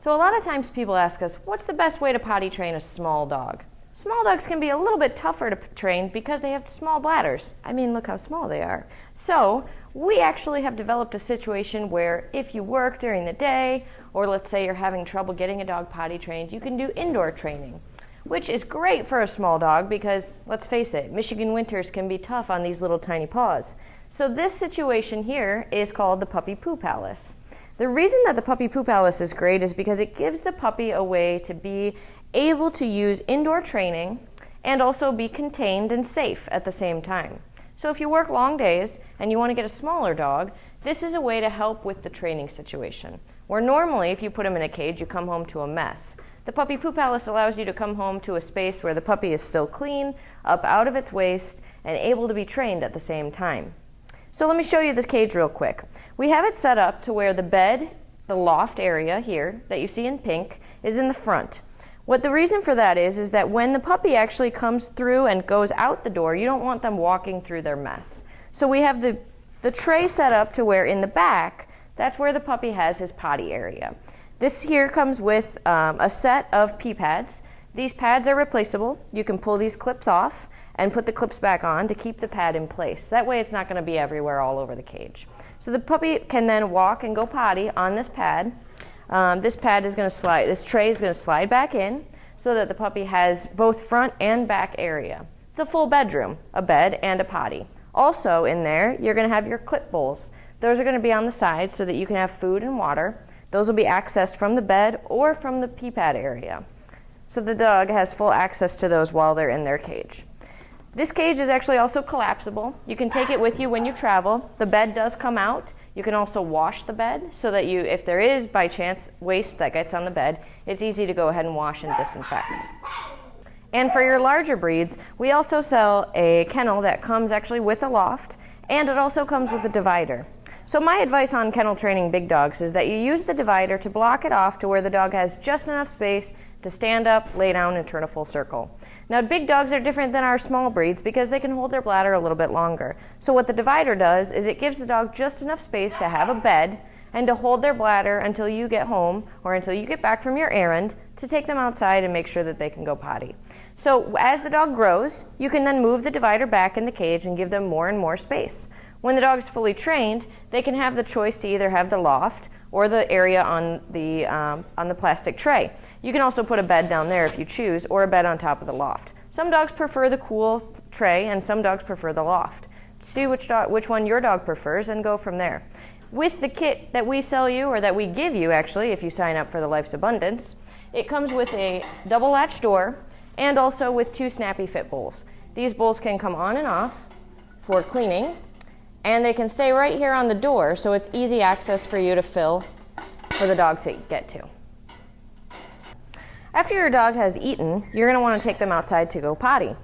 So a lot of times people ask us, what's the best way to potty train a small dog? Small dogs can be a little bit tougher to train because they have small bladders. I mean, look how small they are. So we actually have developed a situation where if you work during the day, or let's say you're having trouble getting a dog potty trained, you can do indoor training, which is great for a small dog because, let's face it, Michigan winters can be tough on these little tiny paws. So this situation here is called the Puppy Poo Palace. The reason that the Puppy Poo Palace is great is because it gives the puppy a way to be able to use indoor training and also be contained and safe at the same time. So if you work long days and you want to get a smaller dog, this is a way to help with the training situation. Where normally if you put them in a cage, you come home to a mess. The Puppy Poo Palace allows you to come home to a space where the puppy is still clean, up out of its waist, and able to be trained at the same time. So let me show you this cage real quick. We have it set up to where the bed, the loft area here that you see in pink, is in the front. What the reason for that is that when the puppy actually comes through and goes out the door, you don't want them walking through their mess. So we have the tray set up to where in the back, that's where the puppy has his potty area. This here comes with a set of pee pads. These pads are replaceable. You can pull these clips off and put the clips back on to keep the pad in place. That way it's not going to be everywhere all over the cage. So the puppy can then walk and go potty on this pad. This tray is going to slide back in so that the puppy has both front and back area. It's a full bedroom, a bed and a potty. Also in there, you're going to have your clip bowls. Those are going to be on the side so that you can have food and water. Those will be accessed from the bed or from the pee pad area. So the dog has full access to those while they're in their cage. This cage is actually also collapsible. You can take it with you when you travel. The bed does come out. You can also wash the bed so that if there is by chance waste that gets on the bed, it's easy to go ahead and wash and disinfect. And for your larger breeds, we also sell a kennel that comes actually with a loft, and it also comes with a divider. So my advice on kennel training big dogs is that you use the divider to block it off to where the dog has just enough space to stand up, lay down, and turn a full circle. Now, big dogs are different than our small breeds because they can hold their bladder a little bit longer. So what the divider does is it gives the dog just enough space to have a bed and to hold their bladder until you get home or until you get back from your errand to take them outside and make sure that they can go potty. So as the dog grows, you can then move the divider back in the cage and give them more and more space. When the dog's fully trained, they can have the choice to either have the loft or the area on the plastic tray. You can also put a bed down there if you choose, or a bed on top of the loft. Some dogs prefer the cool tray, and some dogs prefer the loft. See which one your dog prefers and go from there. With the kit that we sell you, or that we give you actually, if you sign up for the Life's Abundance, it comes with a double latch door and also with 2 snappy fit bowls. These bowls can come on and off for cleaning, and they can stay right here on the door, so it's easy access for you to fill for the dog to get to. After your dog has eaten, you're going to want to take them outside to go potty.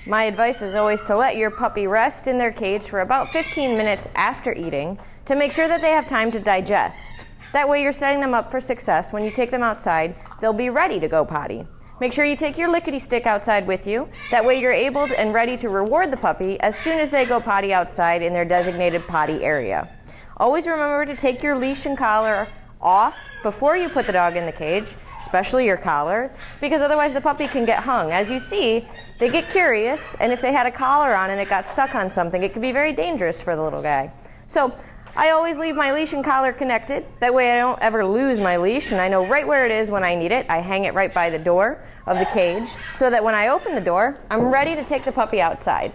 My advice is always to let your puppy rest in their cage for about 15 minutes after eating to make sure that they have time to digest. That way you're setting them up for success. When you take them outside, they'll be ready to go potty. Make sure you take your lickety stick outside with you. That way you're able and ready to reward the puppy as soon as they go potty outside in their designated potty area. Always remember to take your leash and collar off before you put the dog in the cage, especially your collar, because otherwise the puppy can get hung. As you see, they get curious, and if they had a collar on and it got stuck on something, it could be very dangerous for the little guy. So I always leave my leash and collar connected. That way I don't ever lose my leash, and I know right where it is when I need it. I hang it right by the door of the cage so that when I open the door, I'm ready to take the puppy outside.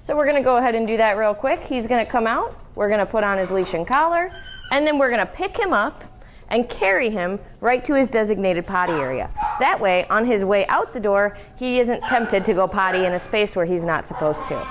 So we're going to go ahead and do that real quick. He's going to come out. We're going to put on his leash and collar, and then we're going to pick him up and carry him right to his designated potty area. That way, on his way out the door, he isn't tempted to go potty in a space where he's not supposed to.